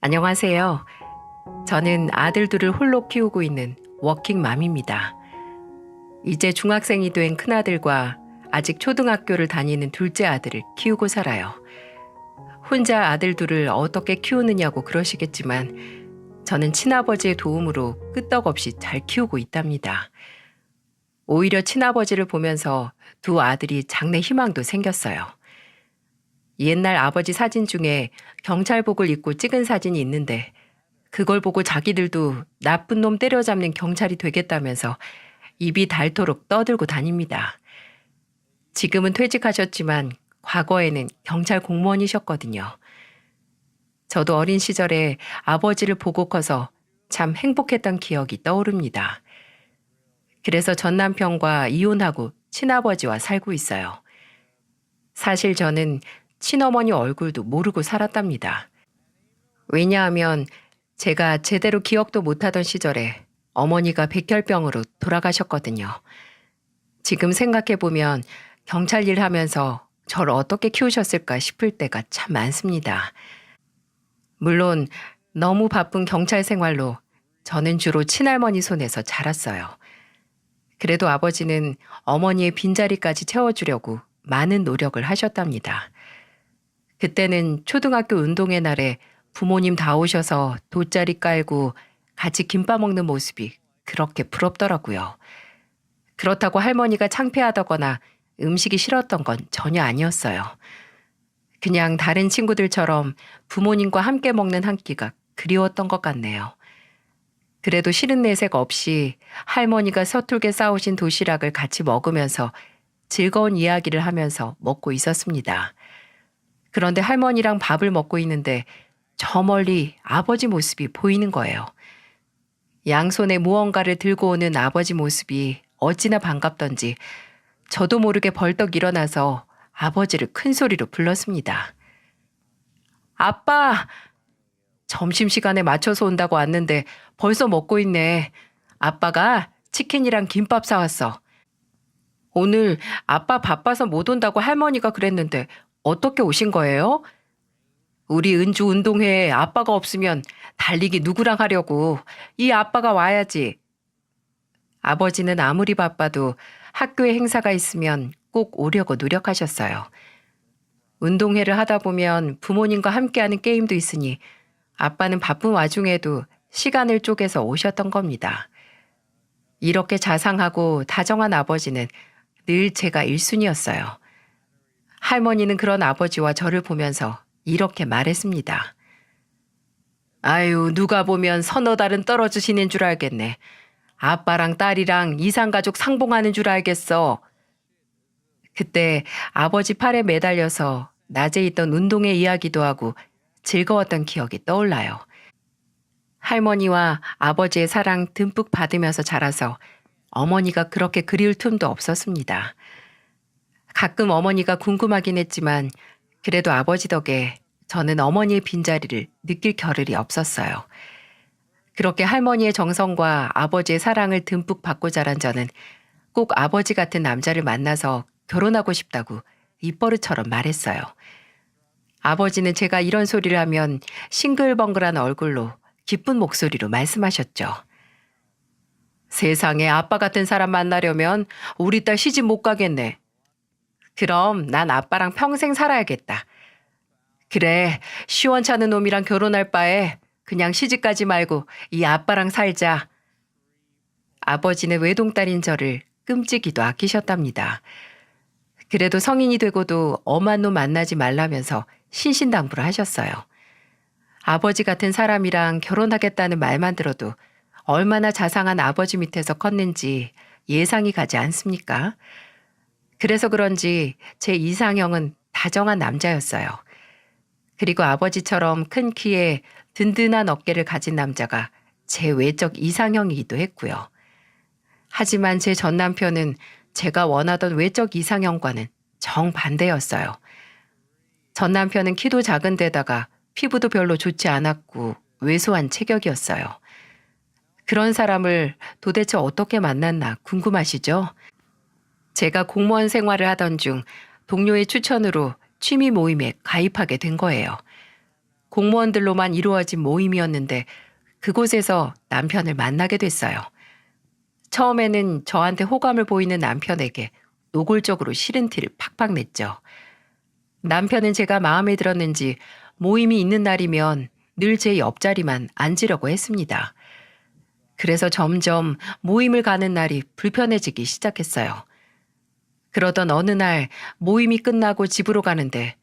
안녕하세요. 저는 아들 둘을 홀로 키우고 있는 워킹맘입니다. 이제 중학생이 된 큰아들과 아직 초등학교를 다니는 둘째 아들을 키우고 살아요. 혼자 아들 둘을 어떻게 키우느냐고 그러시겠지만 저는 친아버지의 도움으로 끄떡없이 잘 키우고 있답니다. 오히려 친아버지를 보면서 두 아들이 장래 희망도 생겼어요. 옛날 아버지 사진 중에 경찰복을 입고 찍은 사진이 있는데 그걸 보고 자기들도 나쁜 놈 때려잡는 경찰이 되겠다면서 입이 닳도록 떠들고 다닙니다. 지금은 퇴직하셨지만 과거에는 경찰 공무원이셨거든요. 저도 어린 시절에 아버지를 보고 커서 참 행복했던 기억이 떠오릅니다. 그래서 전 남편과 이혼하고 친아버지와 살고 있어요. 사실 저는 친어머니 얼굴도 모르고 살았답니다. 왜냐하면 제가 제대로 기억도 못하던 시절에 어머니가 백혈병으로 돌아가셨거든요. 지금 생각해보면 경찰 일 하면서 저를 어떻게 키우셨을까 싶을 때가 참 많습니다. 물론 너무 바쁜 경찰 생활로 저는 주로 친할머니 손에서 자랐어요. 그래도 아버지는 어머니의 빈자리까지 채워주려고 많은 노력을 하셨답니다. 그때는 초등학교 운동회 날에 부모님 다 오셔서 돗자리 깔고 같이 김밥 먹는 모습이 그렇게 부럽더라고요. 그렇다고 할머니가 창피하다거나 음식이 싫었던 건 전혀 아니었어요. 그냥 다른 친구들처럼 부모님과 함께 먹는 한 끼가 그리웠던 것 같네요. 그래도 싫은 내색 없이 할머니가 서툴게 싸우신 도시락을 같이 먹으면서 즐거운 이야기를 하면서 먹고 있었습니다. 그런데 할머니랑 밥을 먹고 있는데 저 멀리 아버지 모습이 보이는 거예요. 양손에 무언가를 들고 오는 아버지 모습이 어찌나 반갑던지 저도 모르게 벌떡 일어나서 아버지를 큰 소리로 불렀습니다. 아빠! 점심시간에 맞춰서 온다고 왔는데 벌써 먹고 있네. 아빠가 치킨이랑 김밥 사왔어. 오늘 아빠 바빠서 못 온다고 할머니가 그랬는데 어떻게 오신 거예요? 우리 은주 운동회에 아빠가 없으면 달리기 누구랑 하려고. 이 아빠가 와야지. 아버지는 아무리 바빠도 학교에 행사가 있으면 꼭 오려고 노력하셨어요. 운동회를 하다 보면 부모님과 함께하는 게임도 있으니 아빠는 바쁜 와중에도 시간을 쪼개서 오셨던 겁니다. 이렇게 자상하고 다정한 아버지는 늘 제가 1순위였어요. 할머니는 그런 아버지와 저를 보면서 이렇게 말했습니다. 아유, 누가 보면 서너 달은 떨어지시는 줄 알겠네. 아빠랑 딸이랑 이상가족 상봉하는 줄 알겠어. 그때 아버지 팔에 매달려서 낮에 있던 운동회 이야기도 하고 즐거웠던 기억이 떠올라요. 할머니와 아버지의 사랑 듬뿍 받으면서 자라서 어머니가 그렇게 그리울 틈도 없었습니다. 가끔 어머니가 궁금하긴 했지만 그래도 아버지 덕에 저는 어머니의 빈자리를 느낄 겨를이 없었어요. 그렇게 할머니의 정성과 아버지의 사랑을 듬뿍 받고 자란 저는 꼭 아버지 같은 남자를 만나서 결혼하고 싶다고 입버릇처럼 말했어요. 아버지는 제가 이런 소리를 하면 싱글벙글한 얼굴로 기쁜 목소리로 말씀하셨죠. 세상에 아빠 같은 사람 만나려면 우리 딸 시집 못 가겠네. 그럼 난 아빠랑 평생 살아야겠다. 그래, 시원찮은 놈이랑 결혼할 바에 그냥 시집가지 말고 이 아빠랑 살자. 아버지는 외동딸인 저를 끔찍이도 아끼셨답니다. 그래도 성인이 되고도 엄한 놈 만나지 말라면서 신신당부를 하셨어요. 아버지 같은 사람이랑 결혼하겠다는 말만 들어도 얼마나 자상한 아버지 밑에서 컸는지 예상이 가지 않습니까? 그래서 그런지 제 이상형은 다정한 남자였어요. 그리고 아버지처럼 큰 키에 든든한 어깨를 가진 남자가 제 외적 이상형이기도 했고요. 하지만 제 전 남편은 제가 원하던 외적 이상형과는 정반대였어요. 전 남편은 키도 작은 데다가 피부도 별로 좋지 않았고 왜소한 체격이었어요. 그런 사람을 도대체 어떻게 만났나 궁금하시죠? 제가 공무원 생활을 하던 중 동료의 추천으로 취미 모임에 가입하게 된 거예요. 공무원들로만 이루어진 모임이었는데 그곳에서 남편을 만나게 됐어요. 처음에는 저한테 호감을 보이는 남편에게 노골적으로 싫은 티를 팍팍 냈죠. 남편은 제가 마음에 들었는지 모임이 있는 날이면 늘 제 옆자리만 앉으려고 했습니다. 그래서 점점 모임을 가는 날이 불편해지기 시작했어요. 그러던 어느 날 모임이 끝나고 집으로 가는데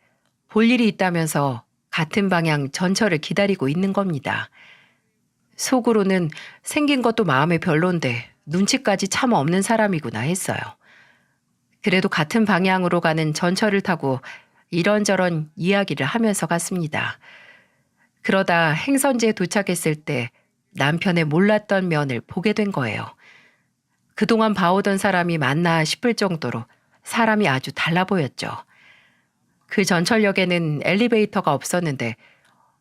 볼 일이 있다면서 같은 방향 전철을 기다리고 있는 겁니다. 속으로는 생긴 것도 마음에 별론데 눈치까지 참 없는 사람이구나 했어요. 그래도 같은 방향으로 가는 전철을 타고 이런저런 이야기를 하면서 갔습니다. 그러다 행선지에 도착했을 때 남편의 몰랐던 면을 보게 된 거예요. 그동안 봐오던 사람이 맞나 싶을 정도로 사람이 아주 달라 보였죠. 그 전철역에는 엘리베이터가 없었는데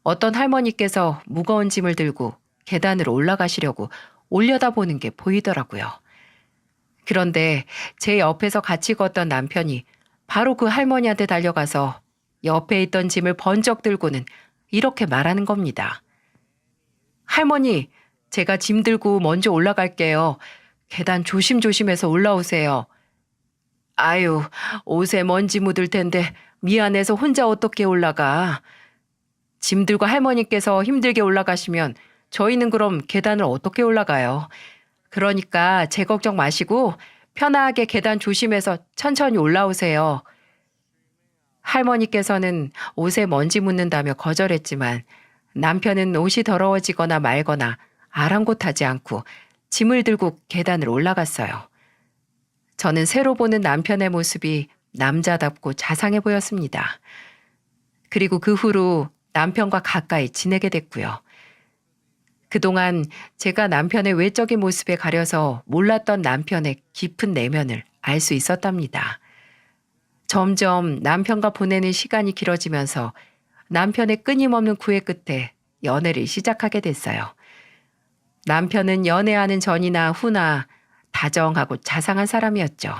어떤 할머니께서 무거운 짐을 들고 계단으로 올라가시려고 올려다보는 게 보이더라고요. 그런데 제 옆에서 같이 걷던 남편이 바로 그 할머니한테 달려가서 옆에 있던 짐을 번쩍 들고는 이렇게 말하는 겁니다. 할머니, 제가 짐 들고 먼저 올라갈게요. 계단 조심조심해서 올라오세요. 아유, 옷에 먼지 묻을 텐데 미안해서 혼자 어떻게 올라가. 짐 들고 할머니께서 힘들게 올라가시면 저희는 그럼 계단을 어떻게 올라가요. 그러니까 제 걱정 마시고 편하게 계단 조심해서 천천히 올라오세요. 할머니께서는 옷에 먼지 묻는다며 거절했지만 남편은 옷이 더러워지거나 말거나 아랑곳하지 않고 짐을 들고 계단을 올라갔어요. 저는 새로 보는 남편의 모습이 남자답고 자상해 보였습니다. 그리고 그 후로 남편과 가까이 지내게 됐고요. 그동안 제가 남편의 외적인 모습에 가려서 몰랐던 남편의 깊은 내면을 알 수 있었답니다. 점점 남편과 보내는 시간이 길어지면서 남편의 끊임없는 구애 끝에 연애를 시작하게 됐어요. 남편은 연애하는 전이나 후나 다정하고 자상한 사람이었죠.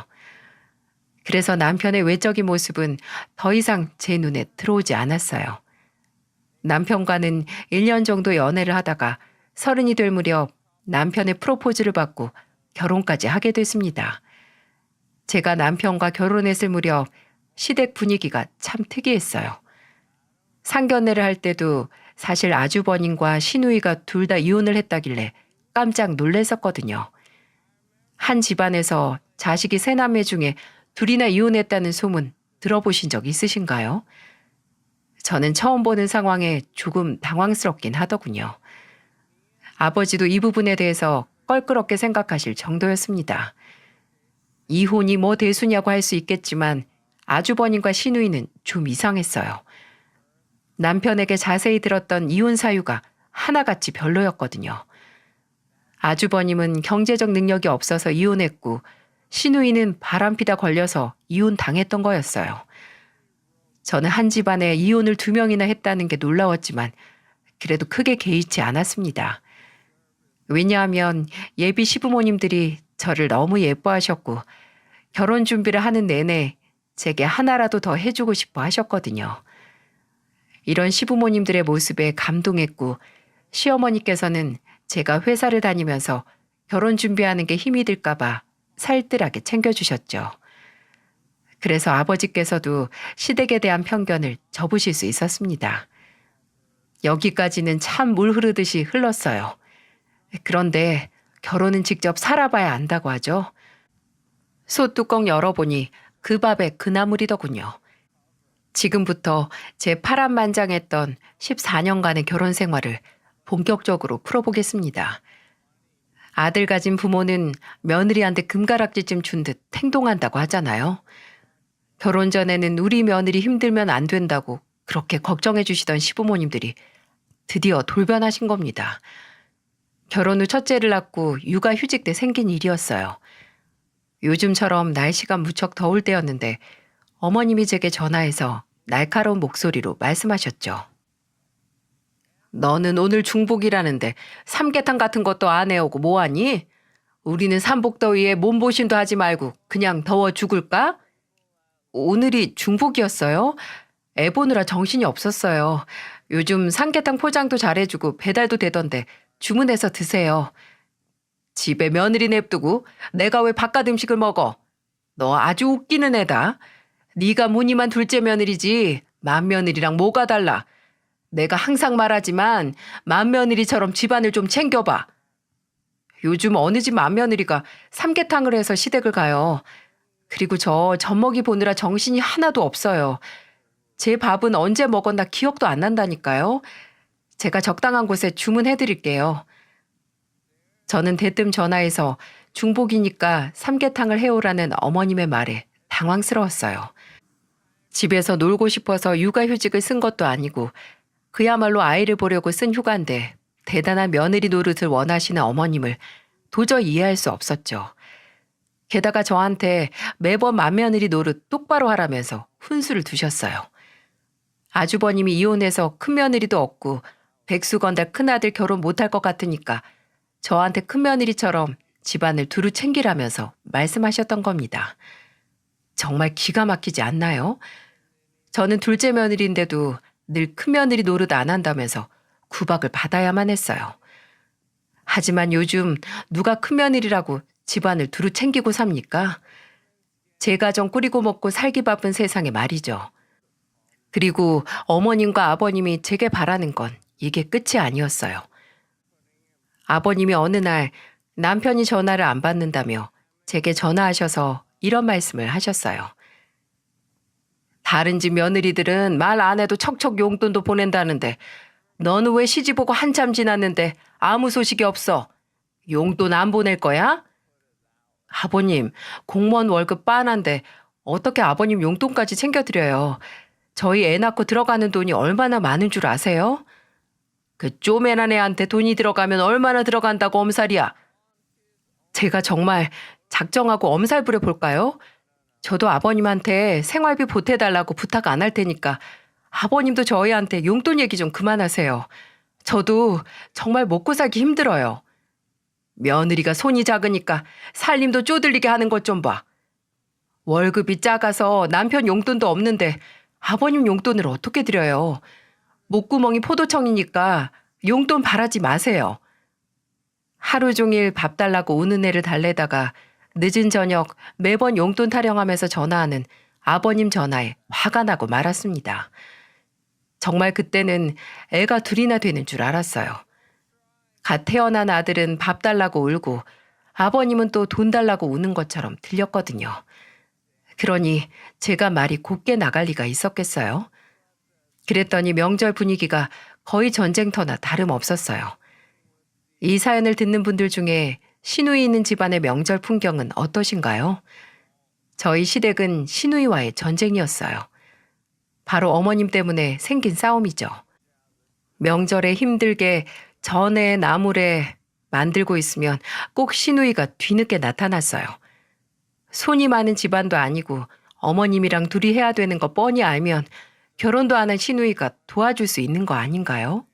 그래서 남편의 외적인 모습은 더 이상 제 눈에 들어오지 않았어요. 남편과는 1년 정도 연애를 하다가 30이 될 무렵 남편의 프로포즈를 받고 결혼까지 하게 됐습니다. 제가 남편과 결혼했을 무렵 시댁 분위기가 참 특이했어요. 상견례를 할 때도 사실 아주버님과 시누이가 둘 다 이혼을 했다길래 깜짝 놀랐었거든요. 한 집안에서 자식이 세 남매 중에 둘이나 이혼했다는 소문 들어보신 적 있으신가요? 저는 처음 보는 상황에 조금 당황스럽긴 하더군요. 아버지도 이 부분에 대해서 껄끄럽게 생각하실 정도였습니다. 이혼이 뭐 대수냐고 할 수 있겠지만 아주버님과 시누이는 좀 이상했어요. 남편에게 자세히 들었던 이혼 사유가 하나같이 별로였거든요. 아주버님은 경제적 능력이 없어서 이혼했고 시누이는 바람피다 걸려서 이혼당했던 거였어요. 저는 한 집안에 이혼을 2명이나 했다는 게 놀라웠지만 그래도 크게 개의치 않았습니다. 왜냐하면 예비 시부모님들이 저를 너무 예뻐하셨고 결혼 준비를 하는 내내 제게 하나라도 더 해주고 싶어 하셨거든요. 이런 시부모님들의 모습에 감동했고 시어머니께서는 제가 회사를 다니면서 결혼 준비하는 게 힘이 들까봐 살뜰하게 챙겨주셨죠. 그래서 아버지께서도 시댁에 대한 편견을 접으실 수 있었습니다. 여기까지는 참 물 흐르듯이 흘렀어요. 그런데 결혼은 직접 살아봐야 안다고 하죠. 소뚜껑 열어보니 그 밥에 그 나물이더군요. 지금부터 제 파란만장했던 14년간의 결혼 생활을 본격적으로 풀어보겠습니다. 아들 가진 부모는 며느리한테 금가락지쯤 준 듯 행동한다고 하잖아요. 결혼 전에는 우리 며느리 힘들면 안 된다고 그렇게 걱정해 주시던 시부모님들이 드디어 돌변하신 겁니다. 결혼 후 첫째를 낳고 육아휴직 때 생긴 일이었어요. 요즘처럼 날씨가 무척 더울 때였는데 어머님이 제게 전화해서 날카로운 목소리로 말씀하셨죠. 너는 오늘 중복이라는데 삼계탕 같은 것도 안 해오고 뭐하니? 우리는 삼복더위에 몸보신도 하지 말고 그냥 더워 죽을까? 오늘이 중복이었어요? 애 보느라 정신이 없었어요. 요즘 삼계탕 포장도 잘해주고 배달도 되던데 주문해서 드세요. 집에 며느리 냅두고 내가 왜 바깥 음식을 먹어? 너 아주 웃기는 애다. 네가 무늬만 둘째 며느리지 맏며느리랑 뭐가 달라. 내가 항상 말하지만 맏며느리처럼 집안을 좀 챙겨봐. 요즘 어느 집 맏며느리가 삼계탕을 해서 시댁을 가요. 그리고 저 젖먹이 보느라 정신이 하나도 없어요. 제 밥은 언제 먹었나 기억도 안 난다니까요. 제가 적당한 곳에 주문해드릴게요. 저는 대뜸 전화해서 중복이니까 삼계탕을 해오라는 어머님의 말에 당황스러웠어요. 집에서 놀고 싶어서 육아휴직을 쓴 것도 아니고 그야말로 아이를 보려고 쓴 휴가인데 대단한 며느리 노릇을 원하시는 어머님을 도저히 이해할 수 없었죠. 게다가 저한테 매번 맏며느리 노릇 똑바로 하라면서 훈수를 두셨어요. 아주버님이 이혼해서 큰며느리도 없고 백수건달 큰아들 결혼 못할 것 같으니까 저한테 큰며느리처럼 집안을 두루 챙기라면서 말씀하셨던 겁니다. 정말 기가 막히지 않나요? 저는 둘째 며느리인데도 늘 큰며느리 노릇 안 한다면서 구박을 받아야만 했어요. 하지만 요즘 누가 큰며느리라고 집안을 두루 챙기고 삽니까? 제 가정 꾸리고 먹고 살기 바쁜 세상에 말이죠. 그리고 어머님과 아버님이 제게 바라는 건 이게 끝이 아니었어요. 아버님이 어느 날 남편이 전화를 안 받는다며 제게 전화하셔서 이런 말씀을 하셨어요. 다른 집 며느리들은 말 안 해도 척척 용돈도 보낸다는데 너는 왜 시집 오고 한참 지났는데 아무 소식이 없어? 용돈 안 보낼 거야? 아버님, 공무원 월급 빤한데 어떻게 아버님 용돈까지 챙겨드려요? 저희 애 낳고 들어가는 돈이 얼마나 많은 줄 아세요? 그 쪼매난 애한테 돈이 들어가면 얼마나 들어간다고 엄살이야. 제가 정말 작정하고 엄살 부려볼까요? 저도 아버님한테 생활비 보태달라고 부탁 안 할 테니까 아버님도 저희한테 용돈 얘기 좀 그만하세요. 저도 정말 먹고 살기 힘들어요. 며느리가 손이 작으니까 살림도 쪼들리게 하는 것 좀 봐. 월급이 작아서 남편 용돈도 없는데 아버님 용돈을 어떻게 드려요? 목구멍이 포도청이니까 용돈 바라지 마세요. 하루 종일 밥 달라고 우는 애를 달래다가 늦은 저녁 매번 용돈 타령하면서 전화하는 아버님 전화에 화가 나고 말았습니다. 정말 그때는 애가 둘이나 되는 줄 알았어요. 갓 태어난 아들은 밥 달라고 울고 아버님은 또 돈 달라고 우는 것처럼 들렸거든요. 그러니 제가 말이 곱게 나갈 리가 있었겠어요? 그랬더니 명절 분위기가 거의 전쟁터나 다름없었어요. 이 사연을 듣는 분들 중에 시누이 있는 집안의 명절 풍경은 어떠신가요? 저희 시댁은 시누이와의 전쟁이었어요. 바로 어머님 때문에 생긴 싸움이죠. 명절에 힘들게 전에 나물에 만들고 있으면 꼭 시누이가 뒤늦게 나타났어요. 손이 많은 집안도 아니고 어머님이랑 둘이 해야 되는 거 뻔히 알면 결혼도 안 한 시누이가 도와줄 수 있는 거 아닌가요?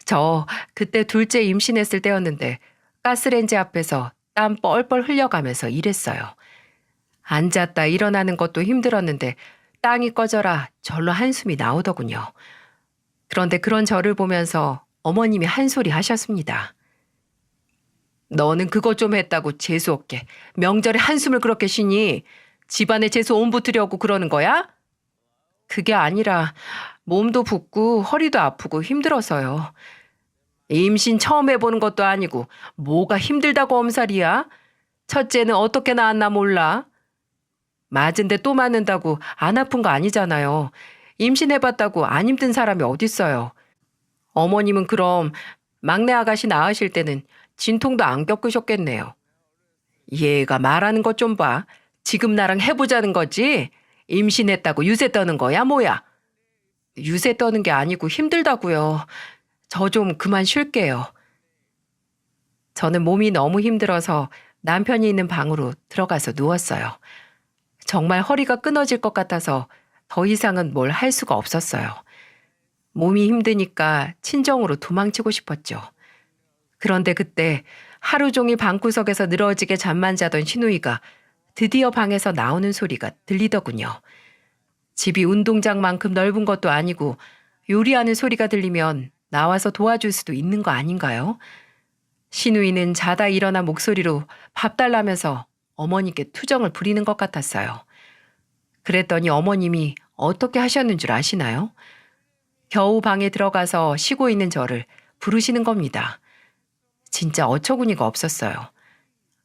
저 그때 둘째 임신했을 때였는데 가스레인지 앞에서 땀 뻘뻘 흘려가면서 일했어요. 앉았다 일어나는 것도 힘들었는데 땅이 꺼져라 절로 한숨이 나오더군요. 그런데 그런 저를 보면서 어머님이 한 소리 하셨습니다. 너는 그거 좀 했다고 재수없게 명절에 한숨을 그렇게 쉬니 집안에 재수 온 붙으려고 그러는 거야? 그게 아니라 몸도 붓고 허리도 아프고 힘들어서요. 임신 처음 해보는 것도 아니고 뭐가 힘들다고 엄살이야? 첫째는 어떻게 낳았나 몰라? 맞은데 또 맞는다고 안 아픈 거 아니잖아요. 임신해봤다고 안 힘든 사람이 어딨어요. 어머님은 그럼 막내 아가씨 낳으실 때는 진통도 안 겪으셨겠네요. 얘가 말하는 것 좀 봐. 지금 나랑 해보자는 거지? 임신했다고 유세 떠는 거야 뭐야? 유세 떠는 게 아니고 힘들다고요. 저 좀 그만 쉴게요. 저는 몸이 너무 힘들어서 남편이 있는 방으로 들어가서 누웠어요. 정말 허리가 끊어질 것 같아서 더 이상은 뭘 할 수가 없었어요. 몸이 힘드니까 친정으로 도망치고 싶었죠. 그런데 그때 하루 종일 방구석에서 늘어지게 잠만 자던 시누이가 드디어 방에서 나오는 소리가 들리더군요. 집이 운동장만큼 넓은 것도 아니고 요리하는 소리가 들리면 나와서 도와줄 수도 있는 거 아닌가요? 시누이는 자다 일어난 목소리로 밥 달라면서 어머니께 투정을 부리는 것 같았어요. 그랬더니 어머님이 어떻게 하셨는 줄 아시나요? 겨우 방에 들어가서 쉬고 있는 저를 부르시는 겁니다. 진짜 어처구니가 없었어요.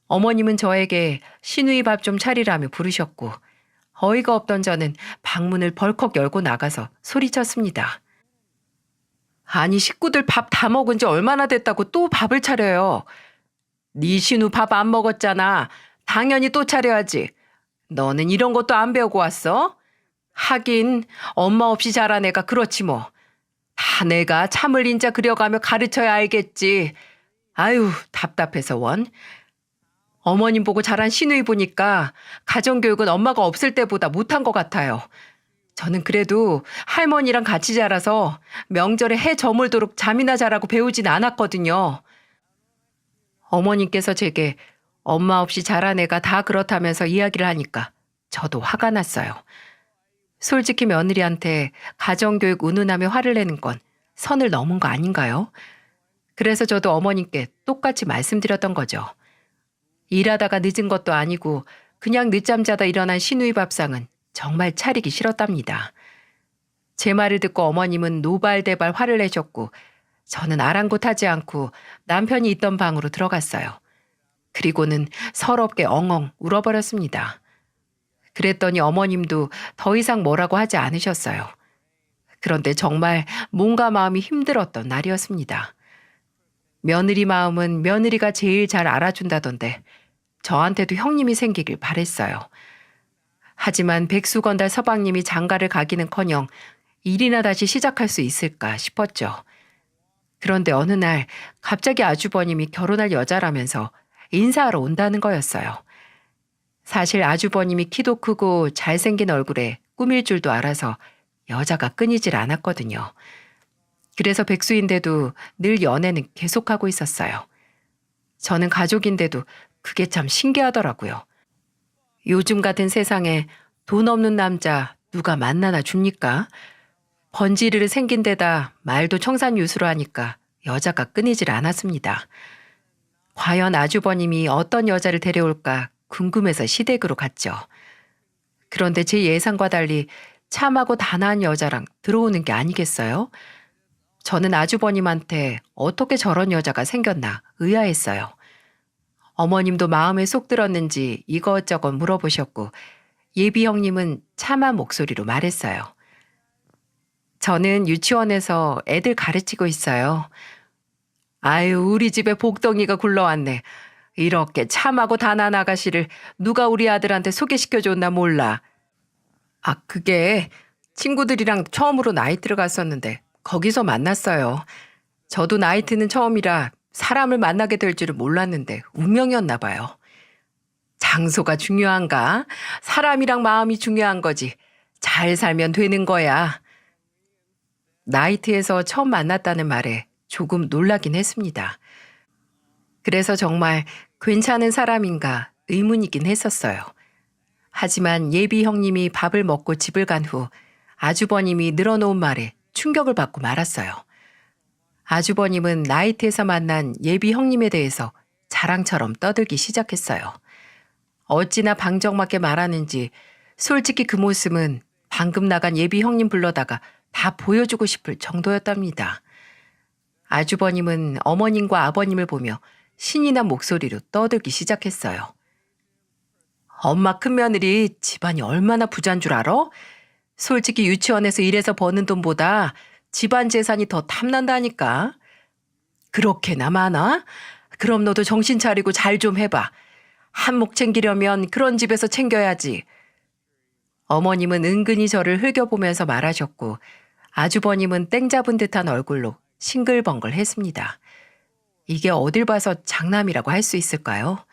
어머님은 저에게 시누이 밥 좀 차리라며 부르셨고 어이가 없던 저는 방문을 벌컥 열고 나가서 소리쳤습니다. 아니 식구들 밥 다 먹은 지 얼마나 됐다고 또 밥을 차려요. 네 시누 밥 안 먹었잖아. 당연히 또 차려야지. 너는 이런 것도 안 배우고 왔어? 하긴 엄마 없이 자란 애가 그렇지 뭐. 다 내가 참을 인자 그려가며 가르쳐야 알겠지. 아유 답답해서 원. 어머님 보고 자란 시누이 보니까 가정교육은 엄마가 없을 때보다 못한 것 같아요. 저는 그래도 할머니랑 같이 자라서 명절에 해 저물도록 잠이나 자라고 배우진 않았거든요. 어머님께서 제게 엄마 없이 자란 애가 다 그렇다면서 이야기를 하니까 저도 화가 났어요. 솔직히 며느리한테 가정교육 운운하며 화를 내는 건 선을 넘은 거 아닌가요? 그래서 저도 어머님께 똑같이 말씀드렸던 거죠. 일하다가 늦은 것도 아니고 그냥 늦잠 자다 일어난 시누이 밥상은 정말 차리기 싫었답니다. 제 말을 듣고 어머님은 노발대발 화를 내셨고 저는 아랑곳하지 않고 남편이 있던 방으로 들어갔어요. 그리고는 서럽게 엉엉 울어버렸습니다. 그랬더니 어머님도 더 이상 뭐라고 하지 않으셨어요. 그런데 정말 몸과 마음이 힘들었던 날이었습니다. 며느리 마음은 며느리가 제일 잘 알아준다던데 저한테도 형님이 생기길 바랬어요. 하지만 백수건달 서방님이 장가를 가기는커녕 일이나 다시 시작할 수 있을까 싶었죠. 그런데 어느 날 갑자기 아주버님이 결혼할 여자라면서 인사하러 온다는 거였어요. 사실 아주버님이 키도 크고 잘생긴 얼굴에 꾸밀 줄도 알아서 여자가 끊이질 않았거든요. 그래서 백수인데도 늘 연애는 계속하고 있었어요. 저는 가족인데도 그게 참 신기하더라고요. 요즘 같은 세상에 돈 없는 남자 누가 만나나 줍니까? 번지르르 생긴 데다 말도 청산유수로 하니까 여자가 끊이질 않았습니다. 과연 아주버님이 어떤 여자를 데려올까 궁금해서 시댁으로 갔죠. 그런데 제 예상과 달리 참하고 단아한 여자랑 들어오는 게 아니겠어요? 저는 아주버님한테 어떻게 저런 여자가 생겼나 의아했어요. 어머님도 마음에 쏙 들었는지 이것저것 물어보셨고 예비 형님은 참한 목소리로 말했어요. 저는 유치원에서 애들 가르치고 있어요. 아유 우리 집에 복덩이가 굴러왔네. 이렇게 참하고 단아한 아가씨를 누가 우리 아들한테 소개시켜줬나 몰라. 아 그게 친구들이랑 처음으로 나이트를 갔었는데 거기서 만났어요. 저도 나이트는 처음이라 사람을 만나게 될 줄은 몰랐는데 운명이었나 봐요. 장소가 중요한가? 사람이랑 마음이 중요한 거지. 잘 살면 되는 거야. 나이트에서 처음 만났다는 말에 조금 놀라긴 했습니다. 그래서 정말 괜찮은 사람인가 의문이긴 했었어요. 하지만 예비 형님이 밥을 먹고 집을 간 후 아주버님이 늘어놓은 말에 충격을 받고 말았어요. 아주버님은 나이트에서 만난 예비 형님에 대해서 자랑처럼 떠들기 시작했어요. 어찌나 방정맞게 말하는지 솔직히 그 모습은 방금 나간 예비 형님 불러다가 다 보여주고 싶을 정도였답니다. 아주버님은 어머님과 아버님을 보며 신이 난 목소리로 떠들기 시작했어요. 엄마 큰며느리 집안이 얼마나 부자인 줄 알아? 솔직히 유치원에서 일해서 버는 돈보다 집안 재산이 더 탐난다니까. 그렇게나 많아? 그럼 너도 정신 차리고 잘 좀 해봐. 한몫 챙기려면 그런 집에서 챙겨야지. 어머님은 은근히 저를 흘겨보면서 말하셨고 아주버님은 땡 잡은 듯한 얼굴로 싱글벙글 했습니다. 이게 어딜 봐서 장남이라고 할 수 있을까요?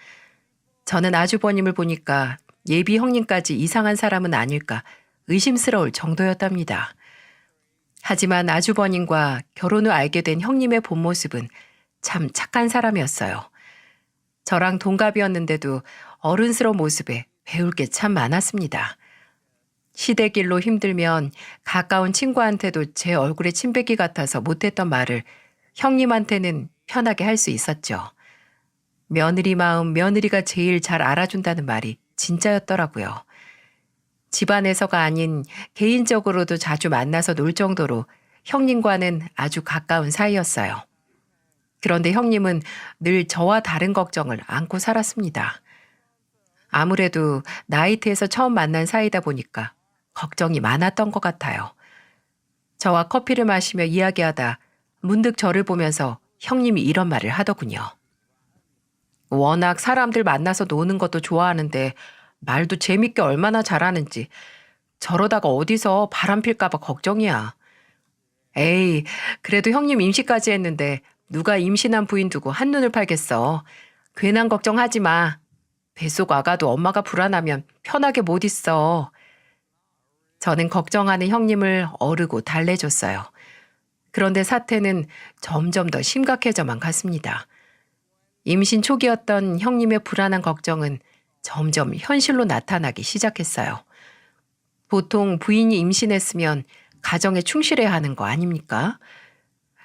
저는 아주버님을 보니까 예비 형님까지 이상한 사람은 아닐까 의심스러울 정도였답니다. 하지만 아주버님과 결혼 후 알게 된 형님의 본 모습은 참 착한 사람이었어요. 저랑 동갑이었는데도 어른스러운 모습에 배울 게 참 많았습니다. 시댁일로 힘들면 가까운 친구한테도 제 얼굴에 침뱉기 같아서 못했던 말을 형님한테는 편하게 할 수 있었죠. 며느리 마음 며느리가 제일 잘 알아준다는 말이 진짜였더라고요. 집안에서가 아닌 개인적으로도 자주 만나서 놀 정도로 형님과는 아주 가까운 사이였어요. 그런데 형님은 늘 저와 다른 걱정을 안고 살았습니다. 아무래도 나이트에서 처음 만난 사이다 보니까 걱정이 많았던 것 같아요. 저와 커피를 마시며 이야기하다 문득 저를 보면서 형님이 이런 말을 하더군요. 워낙 사람들 만나서 노는 것도 좋아하는데 말도 재밌게 얼마나 잘하는지 저러다가 어디서 바람 필까봐 걱정이야. 에이, 그래도 형님 임시까지 했는데 누가 임신한 부인 두고 한눈을 팔겠어. 괜한 걱정하지 마. 뱃속 아가도 엄마가 불안하면 편하게 못 있어. 저는 걱정하는 형님을 어르고 달래줬어요. 그런데 사태는 점점 더 심각해져만 갔습니다. 임신 초기였던 형님의 불안한 걱정은 점점 현실로 나타나기 시작했어요. 보통 부인이 임신했으면 가정에 충실해야 하는 거 아닙니까?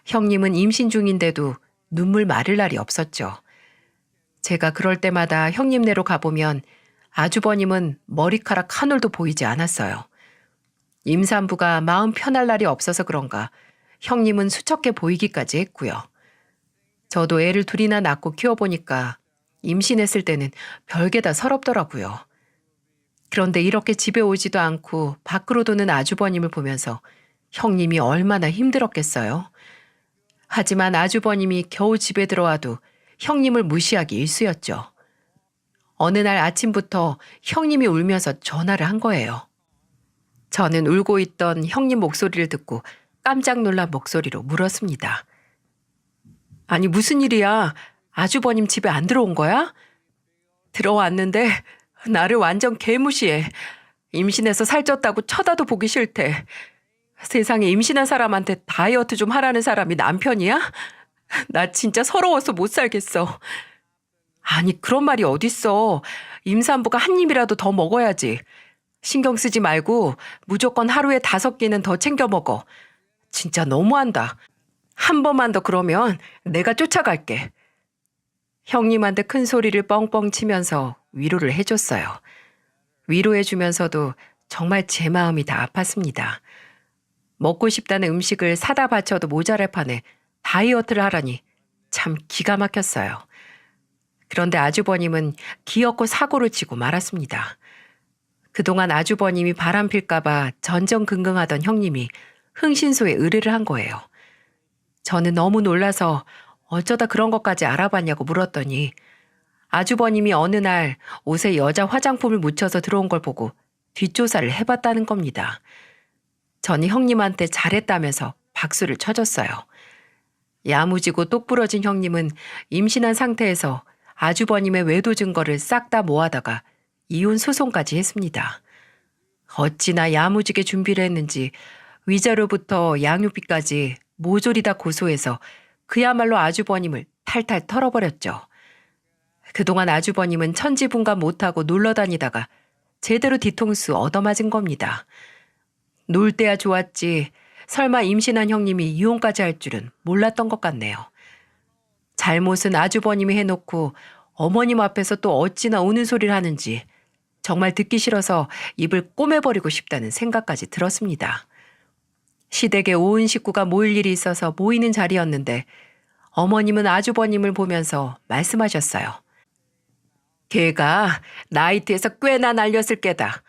형님은 임신 중인데도 눈물 마를 날이 없었죠. 제가 그럴 때마다 형님네로 가보면 아주버님은 머리카락 한 올도 보이지 않았어요. 임산부가 마음 편할 날이 없어서 그런가 형님은 수척해 보이기까지 했고요. 저도 애를 둘이나 낳고 키워보니까 임신했을 때는 별게 다 서럽더라고요. 그런데 이렇게 집에 오지도 않고 밖으로 도는 아주버님을 보면서 형님이 얼마나 힘들었겠어요. 하지만 아주버님이 겨우 집에 들어와도 형님을 무시하기 일쑤였죠. 어느 날 아침부터 형님이 울면서 전화를 한 거예요. 저는 울고 있던 형님 목소리를 듣고 깜짝 놀란 목소리로 물었습니다. 아니 무슨 일이야? 아주버님 집에 안 들어온 거야? 들어왔는데 나를 완전 개무시해. 임신해서 살쪘다고 쳐다도 보기 싫대. 세상에 임신한 사람한테 다이어트 좀 하라는 사람이 남편이야? 나 진짜 서러워서 못 살겠어. 아니 그런 말이 어딨어. 임산부가 한 입이라도 더 먹어야지. 신경 쓰지 말고 무조건 하루에 5끼는 더 챙겨 먹어. 진짜 너무한다. 한 번만 더 그러면 내가 쫓아갈게. 형님한테 큰 소리를 뻥뻥 치면서 위로를 해줬어요. 위로해주면서도 정말 제 마음이 다 아팠습니다. 먹고 싶다는 음식을 사다 바쳐도 모자랄 판에 다이어트를 하라니 참 기가 막혔어요. 그런데 아주버님은 기어코 사고를 치고 말았습니다. 그동안 아주버님이 바람필까봐 전전긍긍하던 형님이 흥신소에 의뢰를 한 거예요. 저는 너무 놀라서 어쩌다 그런 것까지 알아봤냐고 물었더니 아주버님이 어느 날 옷에 여자 화장품을 묻혀서 들어온 걸 보고 뒷조사를 해봤다는 겁니다. 저는 형님한테 잘했다면서 박수를 쳐줬어요. 야무지고 똑부러진 형님은 임신한 상태에서 아주버님의 외도 증거를 싹 다 모아다가 이혼 소송까지 했습니다. 어찌나 야무지게 준비를 했는지 위자료부터 양육비까지 모조리 다 고소해서 그야말로 아주버님을 탈탈 털어버렸죠. 그동안 아주버님은 천지분간 못하고 놀러 다니다가 제대로 뒤통수 얻어맞은 겁니다. 놀 때야 좋았지 설마 임신한 형님이 이혼까지 할 줄은 몰랐던 것 같네요. 잘못은 아주버님이 해놓고 어머님 앞에서 또 어찌나 우는 소리를 하는지 정말 듣기 싫어서 입을 꼬매버리고 싶다는 생각까지 들었습니다. 시댁에 온 식구가 모일 일이 있어서 모이는 자리였는데 어머님은 아주버님을 보면서 말씀하셨어요. 걔가 나이트에서 꽤나 날렸을 게다.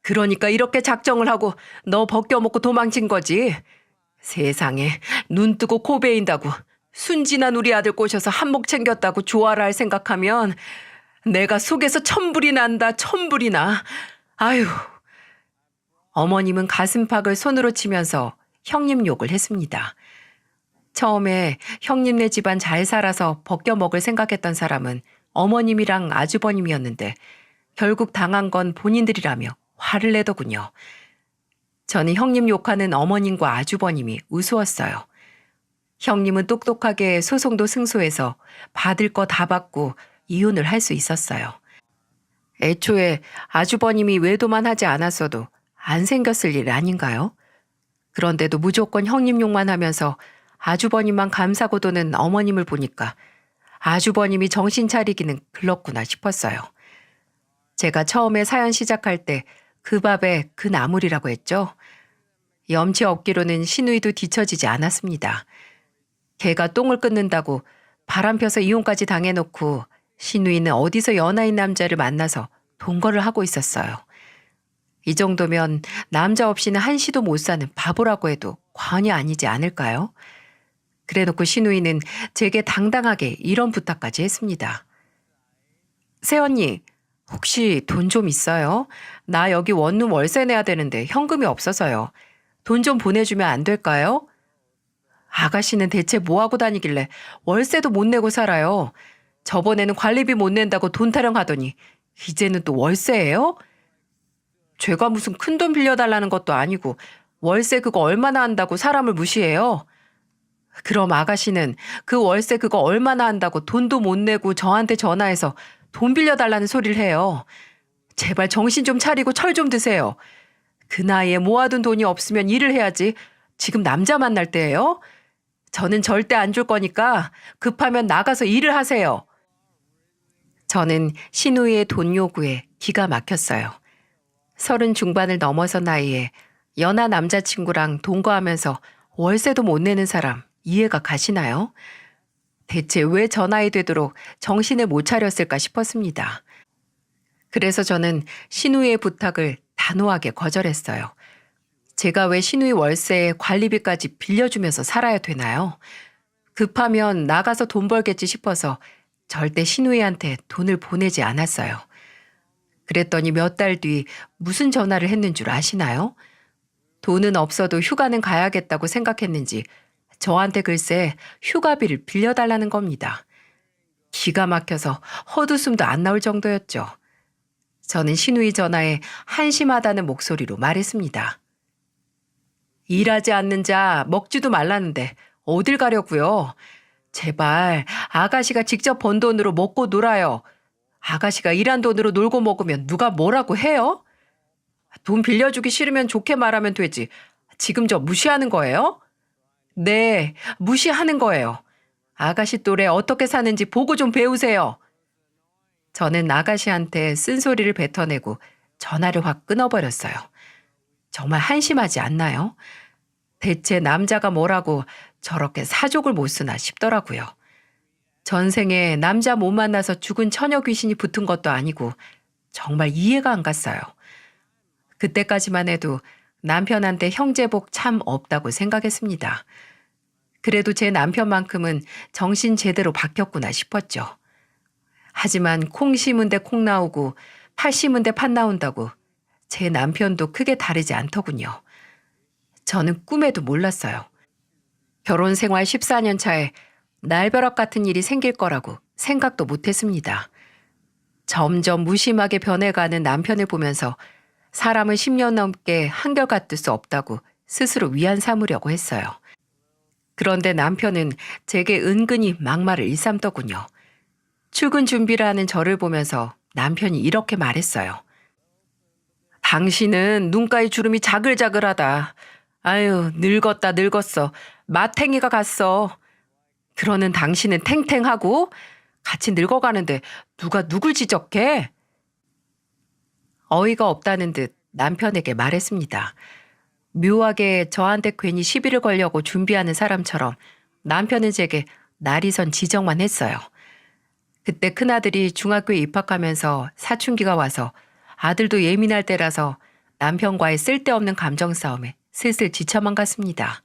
그러니까 이렇게 작정을 하고 너 벗겨먹고 도망친 거지. 세상에 눈 뜨고 코 베인다고 순진한 우리 아들 꼬셔서 한몫 챙겼다고 조아라 할 생각하면 내가 속에서 천불이 난다 천불이 나. 아유. 어머님은 가슴팍을 손으로 치면서 형님 욕을 했습니다. 처음에 형님네 집안 잘 살아서 벗겨먹을 생각했던 사람은 어머님이랑 아주버님이었는데 결국 당한 건 본인들이라며 화를 내더군요. 저는 형님 욕하는 어머님과 아주버님이 우스웠어요. 형님은 똑똑하게 소송도 승소해서 받을 거 다 받고 이혼을 할 수 있었어요. 애초에 아주버님이 외도만 하지 않았어도 안 생겼을 일 아닌가요? 그런데도 무조건 형님 욕만 하면서 아주버님만 감사고 도는 어머님을 보니까 아주버님이 정신 차리기는 글렀구나 싶었어요. 제가 처음에 사연 시작할 때 그 밥에 그 나물이라고 했죠. 염치 없기로는 시누이도 뒤처지지 않았습니다. 걔가 똥을 끊는다고 바람 펴서 이혼까지 당해놓고 시누이는 어디서 연하인 남자를 만나서 동거를 하고 있었어요. 이 정도면 남자 없이는 한시도 못 사는 바보라고 해도 과언이 아니지 않을까요? 그래놓고 시누이는 제게 당당하게 이런 부탁까지 했습니다. 새언니, 혹시 돈 좀 있어요? 나 여기 원룸 월세 내야 되는데 현금이 없어서요. 돈 좀 보내주면 안 될까요? 아가씨는 대체 뭐하고 다니길래 월세도 못 내고 살아요. 저번에는 관리비 못 낸다고 돈 타령하더니 이제는 또 월세예요? 제가 무슨 큰돈 빌려달라는 것도 아니고 월세 그거 얼마나 한다고 사람을 무시해요? 그럼 아가씨는 그 월세 그거 얼마나 한다고 돈도 못 내고 저한테 전화해서 돈 빌려달라는 소리를 해요. 제발 정신 좀 차리고 철 좀 드세요. 그 나이에 모아둔 돈이 없으면 일을 해야지. 지금 남자 만날 때예요? 저는 절대 안 줄 거니까 급하면 나가서 일을 하세요. 저는 시누이의 돈 요구에 기가 막혔어요. 30 중반을 넘어선 나이에 연하 남자친구랑 동거하면서 월세도 못 내는 사람 이해가 가시나요? 대체 왜 저 나이 되도록 정신을 못 차렸을까 싶었습니다. 그래서 저는 시누이의 부탁을 단호하게 거절했어요. 제가 왜 시누이 월세에 관리비까지 빌려주면서 살아야 되나요? 급하면 나가서 돈 벌겠지 싶어서 절대 시누이한테 돈을 보내지 않았어요. 그랬더니 몇 달 뒤 무슨 전화를 했는 줄 아시나요? 돈은 없어도 휴가는 가야겠다고 생각했는지 저한테 글쎄 휴가비를 빌려달라는 겁니다. 기가 막혀서 헛웃음도 안 나올 정도였죠. 저는 시누이 전화에 한심하다는 목소리로 말했습니다. 일하지 않는 자 먹지도 말라는데 어딜 가려고요? 제발 아가씨가 직접 번 돈으로 먹고 놀아요. 아가씨가 일한 돈으로 놀고 먹으면 누가 뭐라고 해요? 돈 빌려주기 싫으면 좋게 말하면 되지. 지금 저 무시하는 거예요? 네, 무시하는 거예요. 아가씨 또래 어떻게 사는지 보고 좀 배우세요. 저는 아가씨한테 쓴소리를 뱉어내고 전화를 확 끊어버렸어요. 정말 한심하지 않나요? 대체 남자가 뭐라고 저렇게 사족을 못 쓰나 싶더라고요. 전생에 남자 못 만나서 죽은 처녀 귀신이 붙은 것도 아니고 정말 이해가 안 갔어요. 그때까지만 해도 남편한테 형제복 참 없다고 생각했습니다. 그래도 제 남편만큼은 정신 제대로 박혔구나 싶었죠. 하지만 콩 심은 데 콩 나오고 팥 심은 데 팥 나온다고 제 남편도 크게 다르지 않더군요. 저는 꿈에도 몰랐어요. 결혼 생활 14년 차에 날벼락 같은 일이 생길 거라고 생각도 못했습니다. 점점 무심하게 변해가는 남편을 보면서 사람을 10년 넘게 한결같을 수 없다고 스스로 위안 삼으려고 했어요. 그런데 남편은 제게 은근히 막말을 일삼더군요. 출근 준비를 하는 저를 보면서 남편이 이렇게 말했어요. 당신은 눈가에 주름이 자글자글하다. 아유, 늙었다 늙었어. 마탱이가 갔어. 그러는 당신은 탱탱하고 같이 늙어가는데 누가 누굴 지적해? 어이가 없다는 듯 남편에게 말했습니다. 묘하게 저한테 괜히 시비를 걸려고 준비하는 사람처럼 남편은 제게 날이선 지적만 했어요. 그때 큰아들이 중학교에 입학하면서 사춘기가 와서 아들도 예민할 때라서 남편과의 쓸데없는 감정 싸움에 슬슬 지쳐만 갔습니다.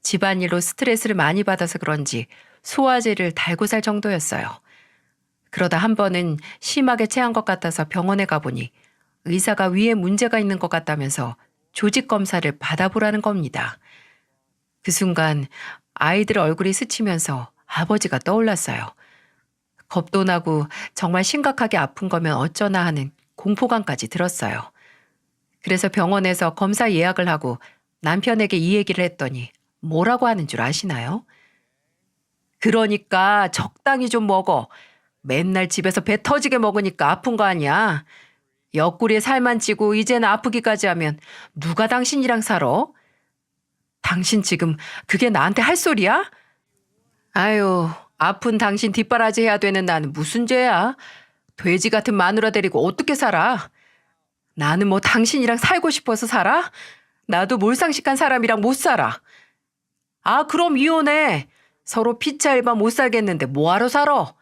집안일로 스트레스를 많이 받아서 그런지 소화제를 달고 살 정도였어요. 그러다 한 번은 심하게 체한 것 같아서 병원에 가보니 의사가 위에 문제가 있는 것 같다면서 조직 검사를 받아보라는 겁니다. 그 순간 아이들 얼굴이 스치면서 아버지가 떠올랐어요. 겁도 나고 정말 심각하게 아픈 거면 어쩌나 하는 공포감까지 들었어요. 그래서 병원에서 검사 예약을 하고 남편에게 이 얘기를 했더니 뭐라고 하는 줄 아시나요? 그러니까 적당히 좀 먹어. 맨날 집에서 배 터지게 먹으니까 아픈 거 아니야. 옆구리에 살만 찌고 이제는 아프기까지 하면 누가 당신이랑 살아? 당신 지금 그게 나한테 할 소리야? 아유, 아픈 당신 뒷바라지 해야 되는 나는 무슨 죄야? 돼지 같은 마누라 데리고 어떻게 살아? 나는 뭐 당신이랑 살고 싶어서 살아? 나도 몰상식한 사람이랑 못 살아. 아, 그럼 이혼해. 서로 피차 일반 못 살겠는데 뭐하러 살아?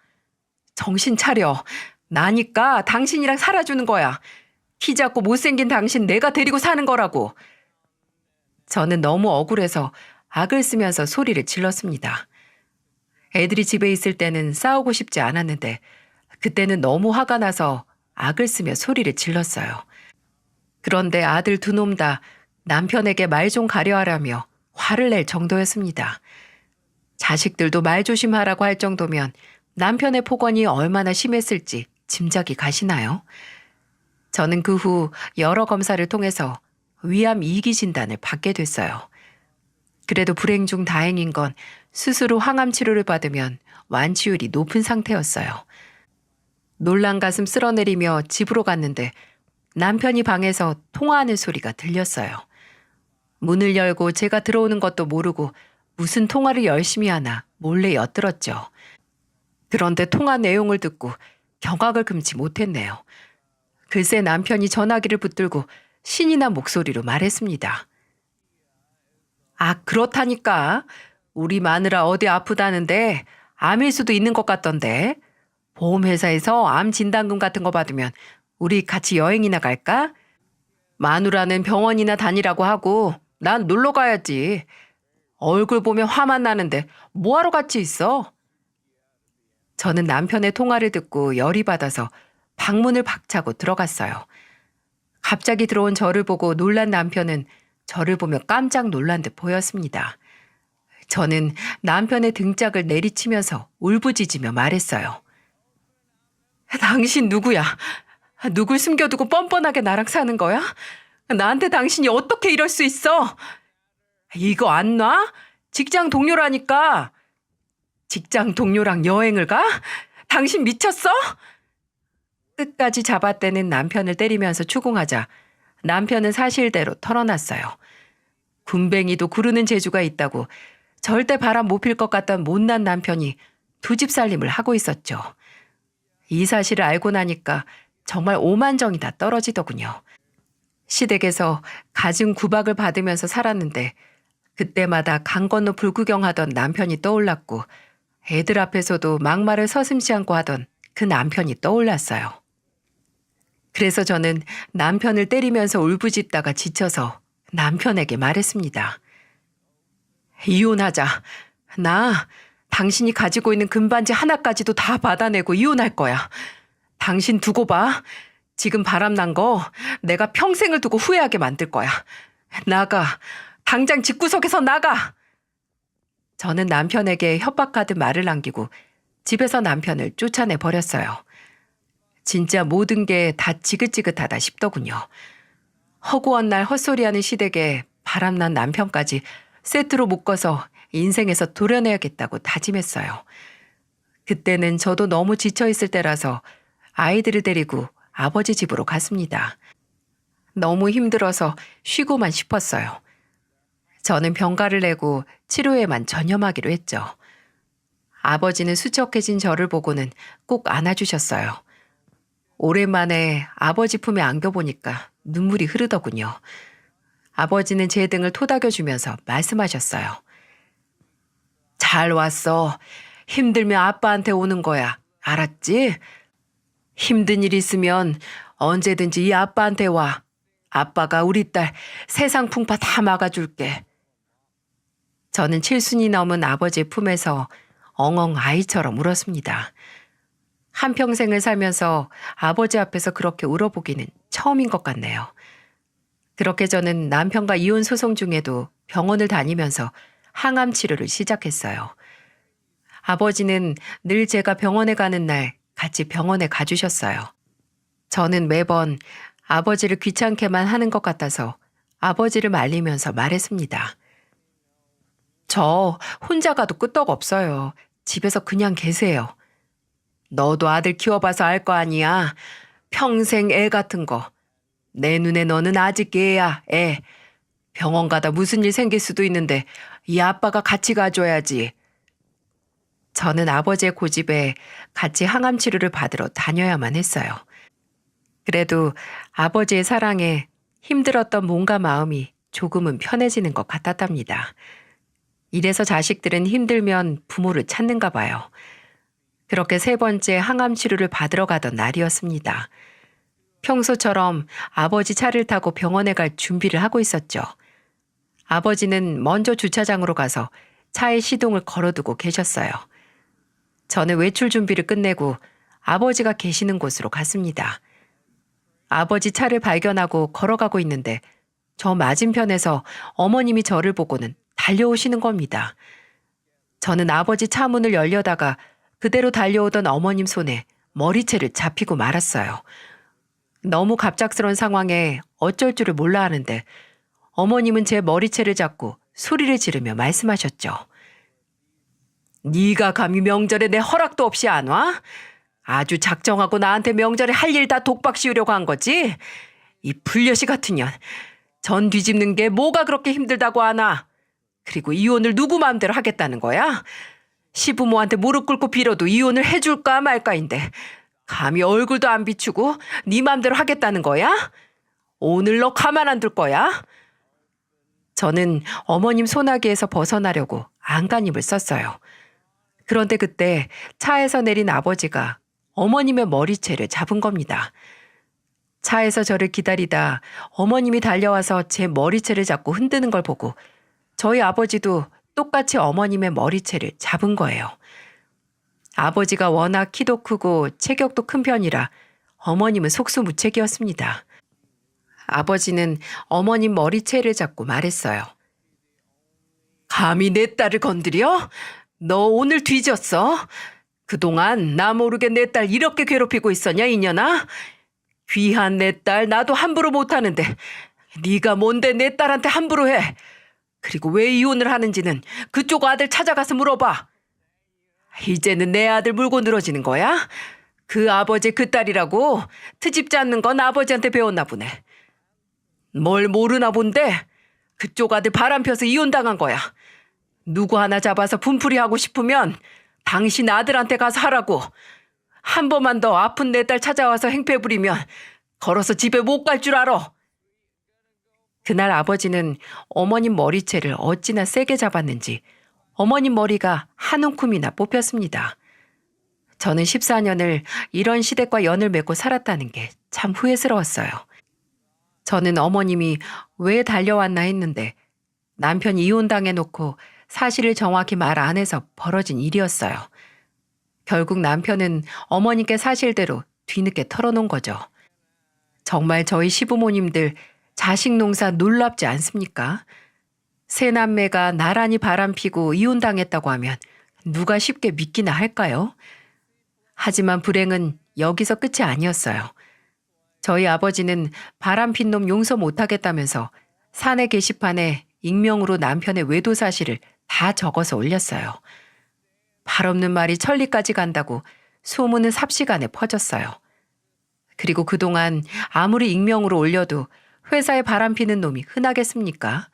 정신 차려. 나니까 당신이랑 살아주는 거야. 키 작고 못생긴 당신 내가 데리고 사는 거라고. 저는 너무 억울해서 악을 쓰면서 소리를 질렀습니다. 애들이 집에 있을 때는 싸우고 싶지 않았는데 그때는 너무 화가 나서 악을 쓰며 소리를 질렀어요. 그런데 아들 두 놈 다 남편에게 말 좀 가려하라며 화를 낼 정도였습니다. 자식들도 말 조심하라고 할 정도면 남편의 폭언이 얼마나 심했을지 짐작이 가시나요? 저는 그 후 여러 검사를 통해서 위암 2기 진단을 받게 됐어요. 그래도 불행 중 다행인 건 스스로 항암 치료를 받으면 완치율이 높은 상태였어요. 놀란 가슴 쓸어내리며 집으로 갔는데 남편이 방에서 통화하는 소리가 들렸어요. 문을 열고 제가 들어오는 것도 모르고 무슨 통화를 열심히 하나 몰래 엿들었죠. 그런데 통화 내용을 듣고 경악을 금치 못했네요. 글쎄 남편이 전화기를 붙들고 신이 난 목소리로 말했습니다. 아, 그렇다니까. 우리 마누라 어디 아프다는데 암일 수도 있는 것 같던데. 보험회사에서 암 진단금 같은 거 받으면 우리 같이 여행이나 갈까? 마누라는 병원이나 다니라고 하고 난 놀러 가야지. 얼굴 보면 화만 나는데 뭐하러 같이 있어? 저는 남편의 통화를 듣고 열이 받아서 방문을 박차고 들어갔어요. 갑자기 들어온 저를 보고 놀란 남편은 저를 보며 깜짝 놀란 듯 보였습니다. 저는 남편의 등짝을 내리치면서 울부짖으며 말했어요. 당신 누구야? 누굴 숨겨두고 뻔뻔하게 나랑 사는 거야? 나한테 당신이 어떻게 이럴 수 있어? 이거 안 놔? 직장 동료라니까. 직장 동료랑 여행을 가? 당신 미쳤어? 끝까지 잡아떼는 남편을 때리면서 추궁하자 남편은 사실대로 털어놨어요. 군뱅이도 구르는 재주가 있다고 절대 바람 못 필 것 같던 못난 남편이 두 집 살림을 하고 있었죠. 이 사실을 알고 나니까 정말 오만정이 다 떨어지더군요. 시댁에서 갖은 구박을 받으면서 살았는데 그때마다 강 건너 불구경하던 남편이 떠올랐고 애들 앞에서도 막말을 서슴지 않고 하던 그 남편이 떠올랐어요. 그래서 저는 남편을 때리면서 울부짖다가 지쳐서 남편에게 말했습니다. 이혼하자. 나 당신이 가지고 있는 금반지 하나까지도 다 받아내고 이혼할 거야. 당신 두고 봐. 지금 바람난 거 내가 평생을 두고 후회하게 만들 거야. 나가. 당장 집구석에서 나가. 저는 남편에게 협박하듯 말을 남기고 집에서 남편을 쫓아내 버렸어요. 진짜 모든 게 다 지긋지긋하다 싶더군요. 허구한 날 헛소리하는 시댁에 바람난 남편까지 세트로 묶어서 인생에서 도려내야겠다고 다짐했어요. 그때는 저도 너무 지쳐있을 때라서 아이들을 데리고 아버지 집으로 갔습니다. 너무 힘들어서 쉬고만 싶었어요. 저는 병가를 내고 치료에만 전념하기로 했죠. 아버지는 수척해진 저를 보고는 꼭 안아주셨어요. 오랜만에 아버지 품에 안겨보니까 눈물이 흐르더군요. 아버지는 제 등을 토닥여주면서 말씀하셨어요. 잘 왔어. 힘들면 아빠한테 오는 거야. 알았지? 힘든 일 있으면 언제든지 이 아빠한테 와. 아빠가 우리 딸 세상 풍파 다 막아줄게. 저는 칠순이 넘은 아버지의 품에서 엉엉 아이처럼 울었습니다. 한평생을 살면서 아버지 앞에서 그렇게 울어보기는 처음인 것 같네요. 그렇게 저는 남편과 이혼 소송 중에도 병원을 다니면서 항암 치료를 시작했어요. 아버지는 늘 제가 병원에 가는 날 같이 병원에 가주셨어요. 저는 매번 아버지를 귀찮게만 하는 것 같아서 아버지를 말리면서 말했습니다. 저 혼자 가도 끄떡 없어요. 집에서 그냥 계세요. 너도 아들 키워봐서 알 거 아니야. 평생 애 같은 거. 내 눈에 너는 아직 애야, 애. 병원 가다 무슨 일 생길 수도 있는데 이 아빠가 같이 가줘야지. 저는 아버지의 고집에 같이 항암 치료를 받으러 다녀야만 했어요. 그래도 아버지의 사랑에 힘들었던 몸과 마음이 조금은 편해지는 것 같았답니다. 이래서 자식들은 힘들면 부모를 찾는가 봐요. 그렇게 세 번째 항암 치료를 받으러 가던 날이었습니다. 평소처럼 아버지 차를 타고 병원에 갈 준비를 하고 있었죠. 아버지는 먼저 주차장으로 가서 차에 시동을 걸어두고 계셨어요. 저는 외출 준비를 끝내고 아버지가 계시는 곳으로 갔습니다. 아버지 차를 발견하고 걸어가고 있는데 저 맞은편에서 어머님이 저를 보고는 달려오시는 겁니다. 저는 아버지 차 문을 열려다가 그대로 달려오던 어머님 손에 머리채를 잡히고 말았어요. 너무 갑작스러운 상황에 어쩔 줄을 몰라 하는데 어머님은 제 머리채를 잡고 소리를 지르며 말씀하셨죠. 네가 감히 명절에 내 허락도 없이 안 와? 아주 작정하고 나한테 명절에 할 일 다 독박 씌우려고 한 거지? 이 불려시 같은 년. 전 뒤집는 게 뭐가 그렇게 힘들다고 하나? 그리고 이혼을 누구 마음대로 하겠다는 거야? 시부모한테 무릎 꿇고 빌어도 이혼을 해줄까 말까인데 감히 얼굴도 안 비추고 네 맘대로 하겠다는 거야? 오늘 너 가만 안 둘 거야? 저는 어머님 소나기에서 벗어나려고 안간힘을 썼어요. 그런데 그때 차에서 내린 아버지가 어머님의 머리채를 잡은 겁니다. 차에서 저를 기다리다 어머님이 달려와서 제 머리채를 잡고 흔드는 걸 보고 저희 아버지도 똑같이 어머님의 머리채를 잡은 거예요. 아버지가 워낙 키도 크고 체격도 큰 편이라 어머님은 속수무책이었습니다. 아버지는 어머님 머리채를 잡고 말했어요. 감히 내 딸을 건드려? 너 오늘 뒤졌어? 그동안 나 모르게 내 딸 이렇게 괴롭히고 있었냐 이년아? 귀한 내 딸 나도 함부로 못하는데 네가 뭔데 내 딸한테 함부로 해? 그리고 왜 이혼을 하는지는 그쪽 아들 찾아가서 물어봐. 이제는 내 아들 물고 늘어지는 거야? 그 아버지 그 딸이라고 트집지 않는 건 아버지한테 배웠나 보네. 뭘 모르나 본데 그쪽 아들 바람 펴서 이혼당한 거야. 누구 하나 잡아서 분풀이 하고 싶으면 당신 아들한테 가서 하라고. 한 번만 더 아픈 내 딸 찾아와서 행패 부리면 걸어서 집에 못 갈 줄 알아. 그날 아버지는 어머님 머리채를 어찌나 세게 잡았는지 어머님 머리가 한 움큼이나 뽑혔습니다. 저는 14년을 이런 시댁과 연을 맺고 살았다는 게 참 후회스러웠어요. 저는 어머님이 왜 달려왔나 했는데 남편이 이혼당해놓고 사실을 정확히 말 안 해서 벌어진 일이었어요. 결국 남편은 어머님께 사실대로 뒤늦게 털어놓은 거죠. 정말 저희 시부모님들 자식 농사 놀랍지 않습니까? 세 남매가 나란히 바람피고 이혼당했다고 하면 누가 쉽게 믿기나 할까요? 하지만 불행은 여기서 끝이 아니었어요. 저희 아버지는 바람핀 놈 용서 못하겠다면서 사내 게시판에 익명으로 남편의 외도 사실을 다 적어서 올렸어요. 발 없는 말이 천리까지 간다고 소문은 삽시간에 퍼졌어요. 그리고 그동안 아무리 익명으로 올려도 회사에 바람피는 놈이 흔하겠습니까?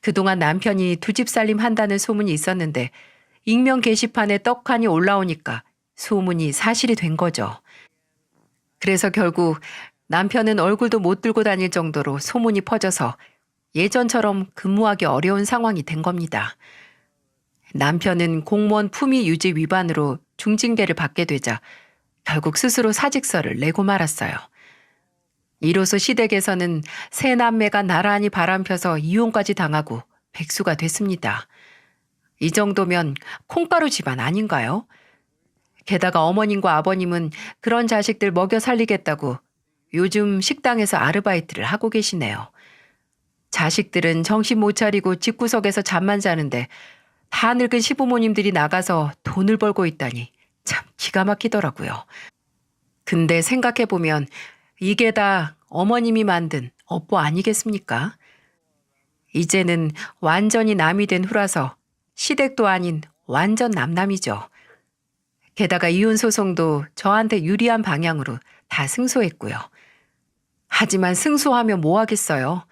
그동안 남편이 두 집 살림 한다는 소문이 있었는데 익명 게시판에 떡하니 올라오니까 소문이 사실이 된 거죠. 그래서 결국 남편은 얼굴도 못 들고 다닐 정도로 소문이 퍼져서 예전처럼 근무하기 어려운 상황이 된 겁니다. 남편은 공무원 품위 유지 위반으로 중징계를 받게 되자 결국 스스로 사직서를 내고 말았어요. 이로써 시댁에서는 세 남매가 나란히 바람펴서 이혼까지 당하고 백수가 됐습니다. 이 정도면 콩가루 집안 아닌가요? 게다가 어머님과 아버님은 그런 자식들 먹여 살리겠다고 요즘 식당에서 아르바이트를 하고 계시네요. 자식들은 정신 못 차리고 집구석에서 잠만 자는데 다 늙은 시부모님들이 나가서 돈을 벌고 있다니 참 기가 막히더라고요. 근데 생각해보면 이게 다 어머님이 만든 업보 아니겠습니까? 이제는 완전히 남이 된 후라서 시댁도 아닌 완전 남남이죠. 게다가 이혼 소송도 저한테 유리한 방향으로 다 승소했고요. 하지만 승소하면 뭐 하겠어요.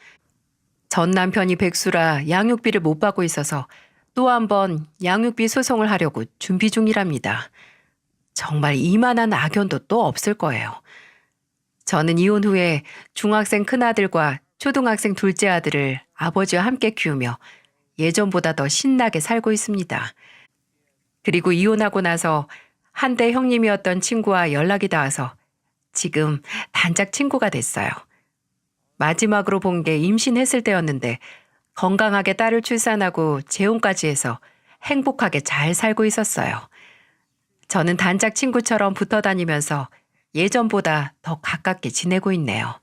전 남편이 백수라 양육비를 못 받고 있어서 또 한 번 양육비 소송을 하려고 준비 중이랍니다. 정말 이만한 악연도 또 없을 거예요. 저는 이혼 후에 중학생 큰아들과 초등학생 둘째 아들을 아버지와 함께 키우며 예전보다 더 신나게 살고 있습니다. 그리고 이혼하고 나서 한때 형님이었던 친구와 연락이 닿아서 지금 단짝 친구가 됐어요. 마지막으로 본 게 임신했을 때였는데 건강하게 딸을 출산하고 재혼까지 해서 행복하게 잘 살고 있었어요. 저는 단짝 친구처럼 붙어 다니면서 예전보다 더 가깝게 지내고 있네요.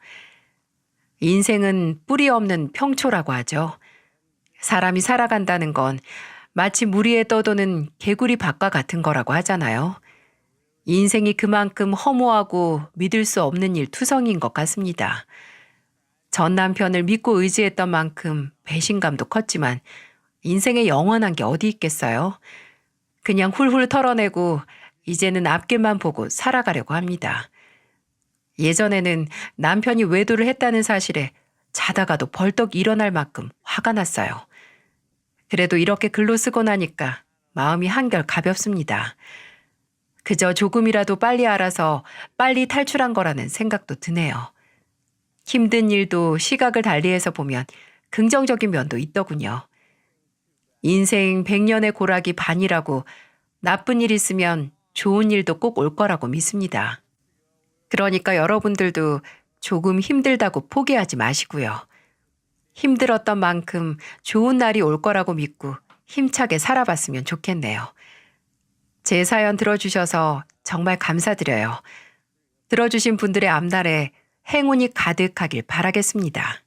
인생은 뿌리 없는 평초라고 하죠. 사람이 살아간다는 건 마치 물 위에 떠도는 개구리 밭과 같은 거라고 하잖아요. 인생이 그만큼 허무하고 믿을 수 없는 일 투성이인 것 같습니다. 전 남편을 믿고 의지했던 만큼 배신감도 컸지만 인생에 영원한 게 어디 있겠어요? 그냥 훌훌 털어내고 이제는 앞길만 보고 살아가려고 합니다. 예전에는 남편이 외도를 했다는 사실에 자다가도 벌떡 일어날 만큼 화가 났어요. 그래도 이렇게 글로 쓰고 나니까 마음이 한결 가볍습니다. 그저 조금이라도 빨리 알아서 빨리 탈출한 거라는 생각도 드네요. 힘든 일도 시각을 달리해서 보면 긍정적인 면도 있더군요. 인생 100년의 고락이 반이라고 나쁜 일 있으면 좋은 일도 꼭 올 거라고 믿습니다. 그러니까 여러분들도 조금 힘들다고 포기하지 마시고요. 힘들었던 만큼 좋은 날이 올 거라고 믿고 힘차게 살아봤으면 좋겠네요. 제 사연 들어주셔서 정말 감사드려요. 들어주신 분들의 앞날에 행운이 가득하길 바라겠습니다.